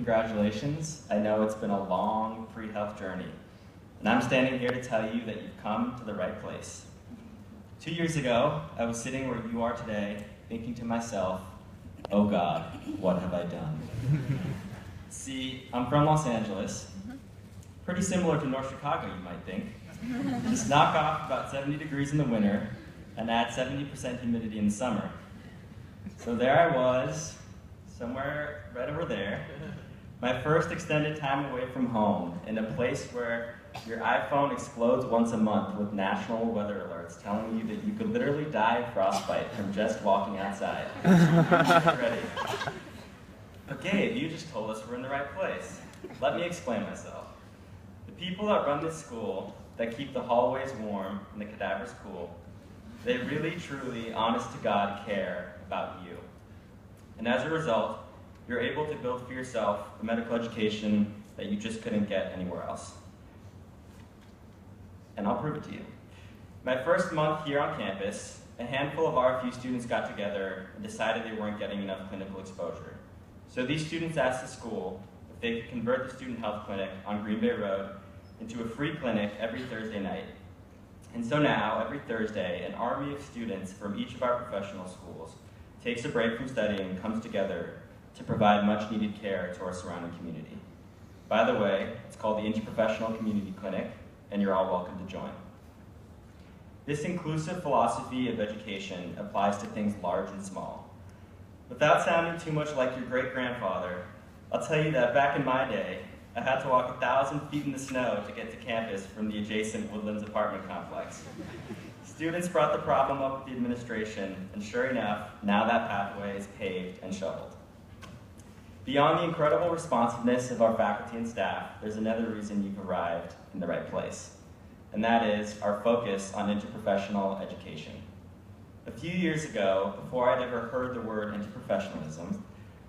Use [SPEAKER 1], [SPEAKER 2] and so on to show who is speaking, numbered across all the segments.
[SPEAKER 1] congratulations. I know it's been a long pre-health journey, and I'm standing here to tell you that you've come to the right place. 2 years ago, I was sitting where you are today, thinking to myself, oh God, what have I done? See, I'm from Los Angeles, pretty similar to North Chicago, you might think. Just knock off about 70 degrees in the winter and add 70% humidity in the summer. So there I was, somewhere right over there, my first extended time away from home, in a place where your iPhone explodes once a month with national weather alerts telling you that you could literally die of frostbite from just walking outside. Get ready. But Gabe, you just told us we're in the right place. Let me explain myself. The people that run this school, that keep the hallways warm and the cadavers cool, they really, truly, honest to God, care about you. And as a result, you're able to build for yourself a medical education that you just couldn't get anywhere else. And I'll prove it to you. My first month here on campus, a handful of RFU students got together and decided they weren't getting enough clinical exposure. So these students asked the school if they could convert the student health clinic on Green Bay Road into a free clinic every Thursday night. And so now, every Thursday, an army of students from each of our professional schools takes a break from studying and comes together to provide much-needed care to our surrounding community. By the way, it's called the Interprofessional Community Clinic, and you're all welcome to join. This inclusive philosophy of education applies to things large and small. Without sounding too much like your great-grandfather, I'll tell you that back in my day, I had to walk 1,000 feet in the snow to get to campus from the adjacent Woodlands apartment complex. Students brought the problem up with the administration, and sure enough, now that pathway is paved and shoveled. Beyond the incredible responsiveness of our faculty and staff, there's another reason you've arrived in the right place, and that is our focus on interprofessional education. A few years ago, before I'd ever heard the word interprofessionalism,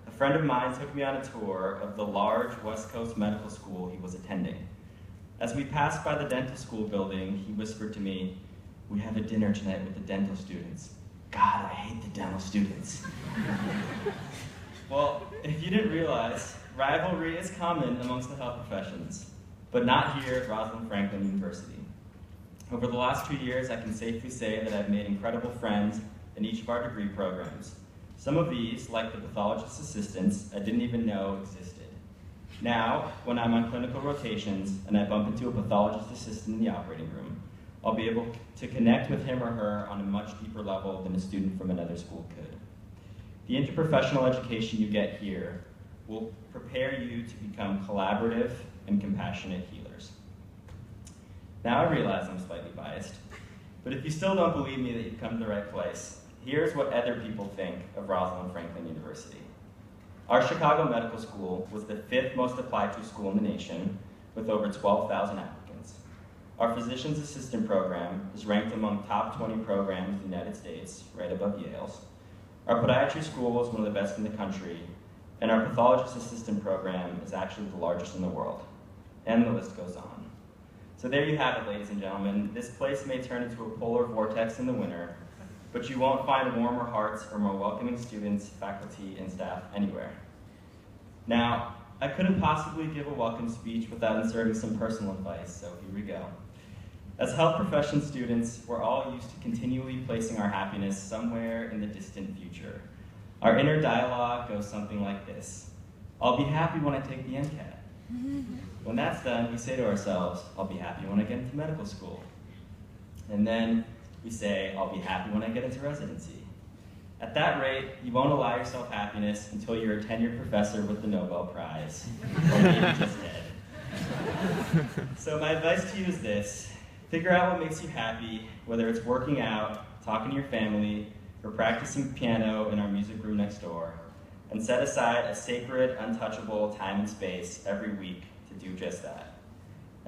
[SPEAKER 1] a friend of mine took me on a tour of the large West Coast medical school he was attending. As we passed by the dental school building, he whispered to me, "We have a dinner tonight with the dental students. God, I hate the dental students." Well, if you didn't realize, rivalry is common amongst the health professions, but not here at Rosalind Franklin University. Over the last 2 years, I can safely say that I've made incredible friends in each of our degree programs. Some of these, like the pathologist assistants, I didn't even know existed. Now, when I'm on clinical rotations and I bump into a pathologist assistant in the operating room, I'll be able to connect with him or her on a much deeper level than a student from another school could. The interprofessional education you get here will prepare you to become collaborative and compassionate healers. Now I realize I'm slightly biased, but if you still don't believe me that you've come to the right place, here's what other people think of Rosalind Franklin University. Our Chicago Medical School was the 5th most applied to school in the nation, with over 12,000 applicants. Our Physician's Assistant program is ranked among top 20 programs in the United States, right above Yale's. Our podiatry school is one of the best in the country, and our pathologist assistant program is actually the largest in the world. And the list goes on. So there you have it, ladies and gentlemen. This place may turn into a polar vortex in the winter, but you won't find warmer hearts or more welcoming students, faculty, and staff anywhere. Now, I couldn't possibly give a welcome speech without inserting some personal advice, so here we go. As health profession students, we're all used to continually placing our happiness somewhere in the distant future. Our inner dialogue goes something like this: I'll be happy when I take the MCAT. When that's done, we say to ourselves, I'll be happy when I get into medical school. And then we say, I'll be happy when I get into residency. At that rate, you won't allow yourself happiness until you're a tenured professor with the Nobel Prize, or maybe just dead. So my advice to you is this: figure out what makes you happy, whether it's working out, talking to your family, or practicing piano in our music room next door, and set aside a sacred, untouchable time and space every week to do just that.